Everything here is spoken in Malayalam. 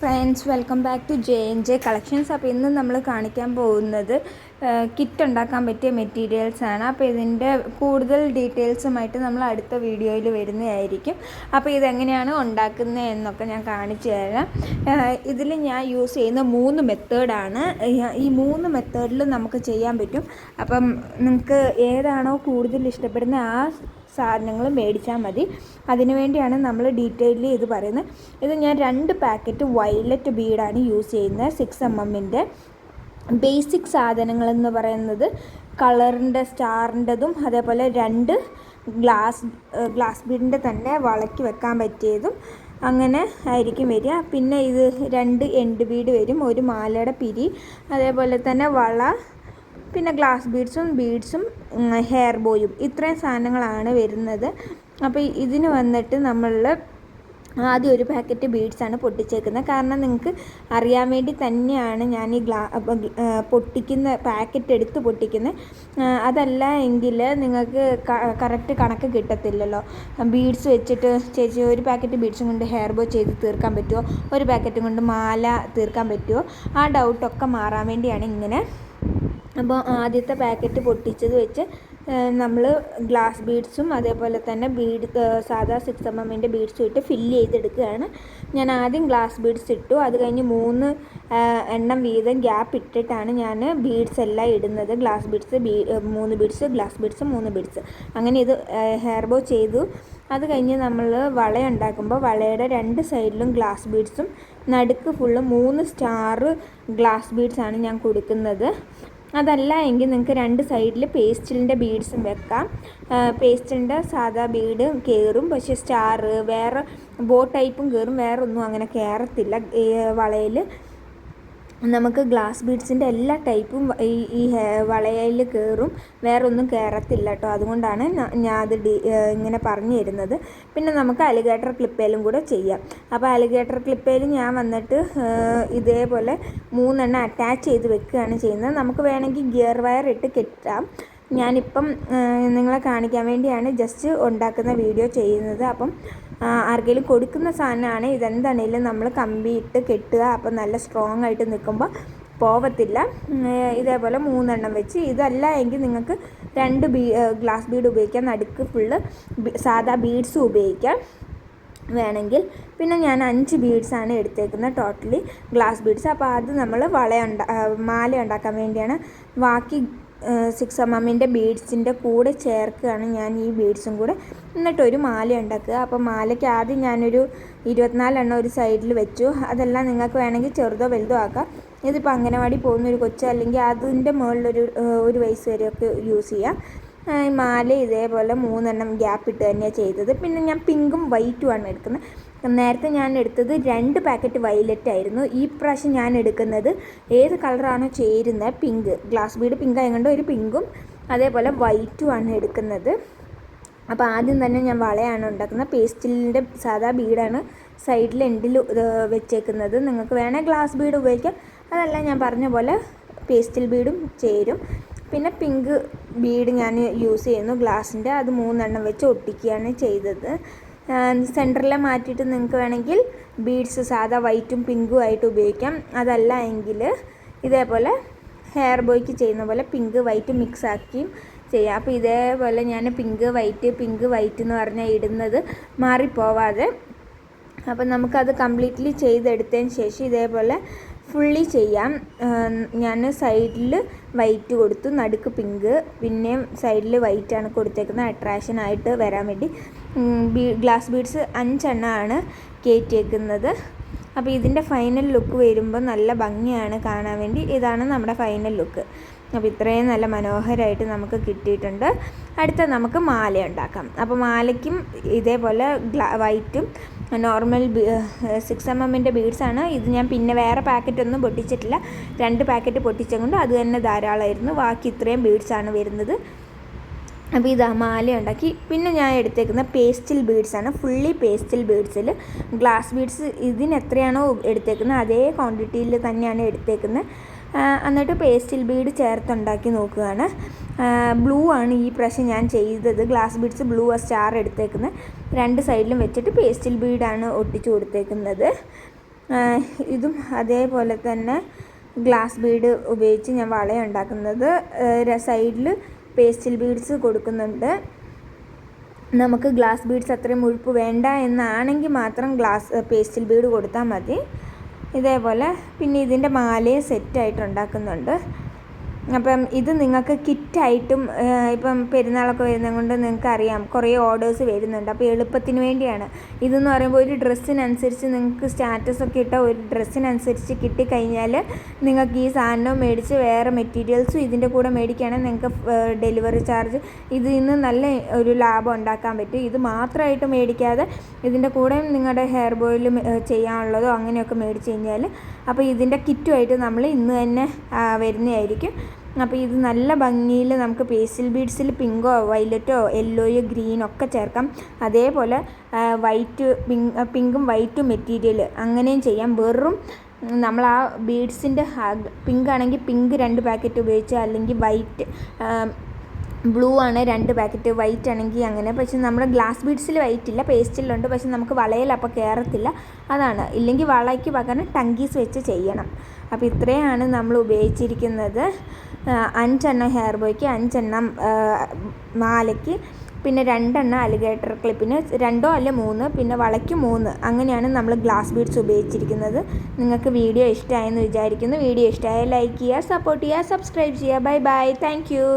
Friends, welcome back to JNJ collections. അപ്പോൾ ഇന്ന് നമ്മൾ കാണിക്കാൻ പോകുന്നത് കിറ്റ് ഉണ്ടാക്കാൻ പറ്റിയ മെറ്റീരിയൽസ് ആണ്. അപ്പോൾ ഇതിൻ്റെ കൂടുതൽ ഡീറ്റെയിൽസുമായിട്ട് നമ്മൾ അടുത്ത വീഡിയോയിൽ വരുന്നതായിരിക്കും. അപ്പോൾ ഇതെങ്ങനെയാണ് ഉണ്ടാക്കുന്നത് എന്നൊക്കെ ഞാൻ കാണിച്ചു തരാം. ഇതിൽ ഞാൻ യൂസ് ചെയ്യുന്ന 3 മെത്തേഡാണ്. ഈ 3 മെത്തേഡിലും നമുക്ക് ചെയ്യാൻ പറ്റും. അപ്പം നിങ്ങൾക്ക് ഏതാണോ കൂടുതൽ ഇഷ്ടപ്പെടുന്ന ആ സാധനങ്ങൾ മേടിച്ചാൽ മതി. അതിനുവേണ്ടിയാണ് നമ്മൾ ഡീറ്റെയിലി ഇത് പറയുന്നത്. ഇത് ഞാൻ 2 പാക്കറ്റ് വയലറ്റ് ബീഡാണ് യൂസ് ചെയ്യുന്നത്. 6mm ബേസിക് സാധനങ്ങളെന്ന് പറയുന്നത് കളറിൻ്റെ സ്റ്റാറിൻ്റെതും അതേപോലെ 2 ഗ്ലാസ് ബീഡിൻ്റെ തന്നെ വളയ്ക്ക് വെക്കാൻ പറ്റിയതും അങ്ങനെ ആയിരിക്കും വരിക. പിന്നെ ഇത് 2 എൻഡ് ബീഡ് വരും, ഒരു മാലയുടെ പിരി, അതേപോലെ തന്നെ വള, പിന്നെ ഗ്ലാസ് ബീഡ്സും ഹെയർ ബോയും. ഇത്രയും സാധനങ്ങളാണ് വരുന്നത്. അപ്പോൾ ഇതിന് വന്നിട്ട് നമ്മൾ ആദ്യം ഒരു പാക്കറ്റ് ബീഡ്സാണ് പൊട്ടിച്ചേക്കുന്നത്. കാരണം നിങ്ങൾക്ക് അറിയാൻ വേണ്ടി തന്നെയാണ് ഞാൻ ഈ പൊട്ടിക്കുന്ന പാക്കറ്റ് എടുത്ത് പൊട്ടിക്കുന്നത്. അതല്ല എങ്കിൽ നിങ്ങൾക്ക് കറക്റ്റ് കണക്ക് കിട്ടത്തില്ലല്ലോ. ബീഡ്സ് വെച്ചിട്ട് ചേച്ചി ഒരു പാക്കറ്റ് ബീഡ്സും കൊണ്ട് ഹെയർ ബോ ചെയ്ത് തീർക്കാൻ പറ്റുമോ, ഒരു പാക്കറ്റും കൊണ്ട് മാല തീർക്കാൻ പറ്റുമോ, ആ ഡൗട്ടൊക്കെ മാറാൻ വേണ്ടിയാണ് ഇങ്ങനെ. അപ്പോൾ ആദ്യത്തെ പാക്കറ്റ് പൊട്ടിച്ചത് വെച്ച് നമ്മൾ ഗ്ലാസ് ബീഡ്സും അതേപോലെ തന്നെ സാധാ 6mm ബീഡ്സും ഇട്ട് ഫില്ല് ചെയ്തെടുക്കുകയാണ്. ഞാൻ ആദ്യം ഗ്ലാസ് ബീഡ്സ് ഇട്ടു. അത് കഴിഞ്ഞ് 3 എണ്ണം വീതം ഗ്യാപ്പ് ഇട്ടിട്ടാണ് ഞാൻ ബീഡ്സ് എല്ലാം ഇടുന്നത്. Glass beads 3 beads, glass beads 3 beads, അങ്ങനെ ഇത് ഹെയർ ബോ ചെയ്തു. അത് കഴിഞ്ഞ് നമ്മൾ വള ഉണ്ടാക്കുമ്പോൾ വളയുടെ 2 സൈഡിലും ഗ്ലാസ് ബീഡ്സും നടുക്ക് ഫുള്ള് 3 സ്റ്റാർ ഗ്ലാസ് ബീഡ്സാണ് ഞാൻ കൊടുക്കുന്നത്. അതല്ല എങ്കിൽ നിങ്ങൾക്ക് 2 സൈഡിൽ പേസ്റ്റലിൻ്റെ ബീഡ്സും വെക്കാം. പേസ്റ്റലിൻ്റെ സാധാ ബീഡ് കയറും, പക്ഷേ സ്റ്റാർ വേറെ ബോ ടൈപ്പും കയറും, വേറെ ഒന്നും അങ്ങനെ കയറത്തില്ല. വളയിൽ നമുക്ക് ഗ്ലാസ് ബീഡ്സിൻ്റെ എല്ലാ ടൈപ്പും ഈ വളയിൽ കയറും, വേറെ ഒന്നും കയറത്തില്ല കേട്ടോ. അതുകൊണ്ടാണ് ഞാൻ അത് ഇങ്ങനെ പറഞ്ഞു തരുന്നത്. പിന്നെ നമുക്ക് അലിഗേറ്റർ ക്ലിപ്പേലും കൂടെ ചെയ്യാം. അപ്പോൾ അലിഗേറ്റർ ക്ലിപ്പേൽ ഞാൻ വന്നിട്ട് ഇതേപോലെ 3 എണ്ണം അറ്റാച്ച് ചെയ്ത് വെക്കുകയാണ് ചെയ്യുന്നത്. നമുക്ക് വേണമെങ്കിൽ ഗിയർ വയർ ഇട്ട് കെട്ടാം. ഞാനിപ്പം നിങ്ങളെ കാണിക്കാൻ വേണ്ടിയാണ് ജസ്റ്റ് ഉണ്ടാക്കുന്ന വീഡിയോ ചെയ്യുന്നത്. അപ്പം ആർക്കെങ്കിലും കൊടുക്കുന്ന സാധനമാണ്. ഇതെന്താണെങ്കിലും നമ്മൾ കമ്പി ഇട്ട് കെട്ടുക. അപ്പം നല്ല സ്ട്രോങ് ആയിട്ട് നിൽക്കുമ്പോൾ പോവത്തില്ല. ഇതേപോലെ 3 എണ്ണം വെച്ച്. ഇതല്ല എങ്കിൽ നിങ്ങൾക്ക് 2 ഗ്ലാസ് ബീഡ് ഉപയോഗിക്കാം, നടുക്ക് ഫുള്ള് സാധാ ബീഡ്സും ഉപയോഗിക്കാം വേണമെങ്കിൽ. പിന്നെ ഞാൻ 5 ബീഡ്സാണ് എടുത്തേക്കുന്നത്, ടോട്ടലി ഗ്ലാസ് ബീഡ്സ്. അപ്പോൾ അത് നമ്മൾ മാല ഉണ്ടാക്കാൻ വേണ്ടിയാണ്. ബാക്കി 6mm ബീഡ്സിൻ്റെ കൂടെ ചേർക്കുകയാണ് ഞാൻ ഈ ബീഡ്സും കൂടെ. എന്നിട്ടൊരു മാല ഉണ്ടാക്കുക. അപ്പോൾ മാലയ്ക്ക് ആദ്യം ഞാനൊരു 24 എണ്ണം ഒരു സൈഡിൽ വെച്ചു. അതെല്ലാം നിങ്ങൾക്ക് വേണമെങ്കിൽ ചെറുതോ വലുതോ ആക്കാം. ഇതിപ്പോൾ അംഗനവാടി പോകുന്നൊരു കൊച്ച് അല്ലെങ്കിൽ അതിൻ്റെ മുകളിലൊരു 1 വയസ്സ് വരെയൊക്കെ യൂസ് ചെയ്യാം. ഈ മാല ഇതേപോലെ 3 എണ്ണം ഗ്യാപ്പ് ഇട്ട് തന്നെയാണ് ചെയ്തത്. പിന്നെ ഞാൻ പിങ്കും വൈറ്റുമാണ് എടുക്കുന്നത്. നേരത്തെ ഞാൻ എടുത്തത് 2 പാക്കറ്റ് വയലറ്റ് ആയിരുന്നു. ഈ പ്രാവശ്യം ഞാൻ എടുക്കുന്നത് ഏത് കളറാണോ ചേരുന്നത്, പിങ്ക്, ഗ്ലാസ് ബീഡ് പിങ്ക് ആയതുകൊണ്ട് ഒരു പിങ്കും അതേപോലെ വൈറ്റുമാണ് എടുക്കുന്നത്. അപ്പോൾ ആദ്യം തന്നെ ഞാൻ വളയാണ് ഉണ്ടാക്കുന്നത്. പേസ്റ്റലിൻ്റെ സാധാ ബീഡാണ് സൈഡിൽ എൻഡിൽ വെച്ചേക്കുന്നത്. നിങ്ങൾക്ക് വേണേൽ ഗ്ലാസ് ബീഡ് ഉപയോഗിക്കാം, അതല്ല ഞാൻ പറഞ്ഞ പോലെ പേസ്റ്റൽ ബീഡും ചേരും. പിന്നെ പിങ്ക് ബീഡ് ഞാൻ യൂസ് ചെയ്യുന്നു ഗ്ലാസിൻ്റെ. അത് 3 എണ്ണം വെച്ച് ഒട്ടിക്കുകയാണ് ചെയ്തത്. സെൻറ്ററിൽ മാറ്റിയിട്ട് നിങ്ങൾക്ക് വേണമെങ്കിൽ ബീഡ്സ് സാധാ വൈറ്റും പിങ്കും ആയിട്ട് ഉപയോഗിക്കാം. അതല്ല എങ്കിൽ ഇതേപോലെ ഹെയർ ബോയ്ക്ക് ചെയ്യുന്ന പോലെ പിങ്ക് വൈറ്റ് മിക്സ് ആക്കിയും ചെയ്യാം. അപ്പോൾ ഇതേപോലെ ഞാൻ പിങ്ക് വൈറ്റ് എന്ന് പറഞ്ഞാൽ ഇടുന്നത് മാറിപ്പോവാതെ. അപ്പം നമുക്കത് കംപ്ലീറ്റ്ലി ചെയ്തെടുത്തതിന് ശേഷം ഇതേപോലെ ഫുള്ളി ചെയ്യാം. ഞാൻ സൈഡിൽ വൈറ്റ് കൊടുത്തു, നടുക്ക് പിങ്ക്, പിന്നെയും സൈഡിൽ വൈറ്റാണ് കൊടുത്തേക്കുന്നത് അട്രാക്ഷനായിട്ട് വരാൻ വേണ്ടി. ഗ്ലാസ് ബീഡ്സ് 5 എണ്ണമാണ് കയറ്റിയേക്കുന്നത്. അപ്പോൾ ഇതിൻ്റെ ഫൈനൽ ലുക്ക് വരുമ്പോൾ നല്ല ഭംഗിയാണ് കാണാൻ വേണ്ടി. ഇതാണ് നമ്മുടെ ഫൈനൽ ലുക്ക്. അപ്പോൾ ഇത്രയും നല്ല മനോഹരമായിട്ട് നമുക്ക് കിട്ടിയിട്ടുണ്ട്. അടുത്ത നമുക്ക് മാല ഉണ്ടാക്കാം. അപ്പോൾ മാലയ്ക്കും ഇതേപോലെ വൈറ്റും നോർമൽ 6mm ബീഡ്സാണ്. ഇത് ഞാൻ പിന്നെ വേറെ പാക്കറ്റൊന്നും പൊട്ടിച്ചിട്ടില്ല. 2 പാക്കറ്റ് പൊട്ടിച്ചതുകൊണ്ട് അത് തന്നെ ധാരാളമായിരുന്നു. ബാക്കി ഇത്രയും ബീഡ്സാണ് വരുന്നത്. അപ്പോൾ ഇതാ മാല ഉണ്ടാക്കി. പിന്നെ ഞാൻ എടുത്തേക്കുന്ന പേസ്റ്റൽ ബീഡ്സാണ്. ഫുള്ളി പേസ്റ്റൽ ബീഡ്സിൽ ഗ്ലാസ് ബീഡ്സ് ഇതിന് എത്രയാണോ എടുത്തേക്കുന്നത് അതേ ക്വാണ്ടിറ്റിയിൽ തന്നെയാണ് എടുത്തേക്കുന്നത്. എന്നിട്ട് പേസ്റ്റൽ ബീഡ് ചേർത്തുണ്ടാക്കി നോക്കുകയാണ്. ബ്ലൂ ആണ് ഈ പ്രാവശ്യം ഞാൻ ചെയ്തത്. ഗ്ലാസ് ബീഡ്സ് ബ്ലൂ സ്റ്റാർ എടുത്തേക്കുന്നത്. 2 സൈഡിലും വെച്ചിട്ട് പേസ്റ്റൽ ബീഡാണ് ഒട്ടിച്ചു കൊടുത്തേക്കുന്നത്. ഇതും അതേപോലെ തന്നെ ഗ്ലാസ് ബീഡ് ഉപയോഗിച്ച് ഞാൻ വള ഉണ്ടാക്കുന്നത്. സൈഡിൽ പേസ്റ്റൽ ബീഡ്സ് കൊടുക്കുന്നുണ്ട്. നമുക്ക് ഗ്ലാസ് ബീഡ്സ് അത്രയും മുഴുപ്പ് വേണ്ട എന്നാണെങ്കിൽ മാത്രം പേസ്റ്റൽ ബീഡ് കൊടുത്താൽ മതി. ഇതേപോലെ പിന്നെ ഇതിൻ്റെ മാലയും സെറ്റായിട്ട് ഉണ്ടാക്കുന്നുണ്ട്. അപ്പം ഇത് നിങ്ങൾക്ക് കിറ്റായിട്ടും ഇപ്പം പെരുന്നാളൊക്കെ വരുന്നത് കൊണ്ട് നിങ്ങൾക്ക് അറിയാം കുറേ ഓർഡേഴ്സ് വരുന്നുണ്ട്. അപ്പോൾ എളുപ്പത്തിന് വേണ്ടിയാണ്. ഇതെന്ന് പറയുമ്പോൾ ഒരു ഡ്രസ്സിനനുസരിച്ച് നിങ്ങൾക്ക് സ്റ്റാറ്റസൊക്കെ ഇട്ട ഒരു ഡ്രസ്സിനനുസരിച്ച് കിട്ടിക്കഴിഞ്ഞാൽ നിങ്ങൾക്ക് ഈ സാധനം മേടിച്ച് വേറെ മെറ്റീരിയൽസും ഇതിൻ്റെ കൂടെ മേടിക്കുകയാണെങ്കിൽ നിങ്ങൾക്ക് ഡെലിവറി ചാർജ് ഇതിൽ നിന്ന് നല്ല ഒരു ലാഭം ഉണ്ടാക്കാൻ പറ്റും. ഇത് മാത്രമായിട്ട് മേടിക്കാതെ ഇതിൻ്റെ കൂടെ നിങ്ങളുടെ ഹെയർ ബോയിൽ ചെയ്യാനുള്ളതോ അങ്ങനെയൊക്കെ മേടിച്ച് കഴിഞ്ഞാൽ അപ്പോൾ ഇതിൻ്റെ കിറ്റുമായിട്ട് നമ്മൾ ഇന്ന് തന്നെ വരുന്നതായിരിക്കും. അപ്പോൾ ഇത് നല്ല ഭംഗിയിൽ നമുക്ക് പേസ്റ്റൽ ബീഡ്സിൽ പിങ്കോ വയലറ്റോ യെല്ലോയോ ഗ്രീനോ ഒക്കെ ചേർക്കാം. അതേപോലെ പിങ്കും വൈറ്റും മെറ്റീരിയൽ അങ്ങനെയും ചെയ്യാം. വെറും നമ്മൾ ആ ബീഡ്സിൻ്റെ പിങ്ക് ആണെങ്കിൽ പിങ്ക് 2 പാക്കറ്റ് ഉപയോഗിച്ച്, അല്ലെങ്കിൽ ബ്ലൂ ആണ് 2 പാക്കറ്റ്, വൈറ്റ് ആണെങ്കിൽ അങ്ങനെ. പക്ഷെ നമ്മുടെ ഗ്ലാസ് ബീഡ്സിൽ വൈറ്റ് ഇല്ല, പേസ്റ്റിലുണ്ട്. പക്ഷെ നമുക്ക് വളയിൽ അപ്പോൾ കയറത്തില്ല, അതാണ്. ഇല്ലെങ്കിൽ വളയ്ക്ക് പകരം ടങ്കീസ് വെച്ച് ചെയ്യണം. അപ്പോൾ ഇത്രയാണ് നമ്മൾ ഉപയോഗിച്ചിരിക്കുന്നത്. 5 എണ്ണം ഹെയർ ബോയ്ക്ക്, 5 എണ്ണം മാലയ്ക്ക്, പിന്നെ 2 എണ്ണം അലിഗേറ്റർ ക്ലിപ്പിന്, 2 അല്ല 3, പിന്നെ വളയ്ക്ക് 3. അങ്ങനെയാണ് നമ്മൾ ഗ്ലാസ് ബീഡ്സ് ഉപയോഗിച്ചിരിക്കുന്നത്. നിങ്ങൾക്ക് വീഡിയോ ഇഷ്ടമായെന്ന് വിചാരിക്കുന്നു. വീഡിയോ ഇഷ്ടമായ ലൈക്ക് ചെയ്യുക, സപ്പോർട്ട് ചെയ്യുക, സബ്സ്ക്രൈബ് ചെയ്യുക. Bye bye, thank you.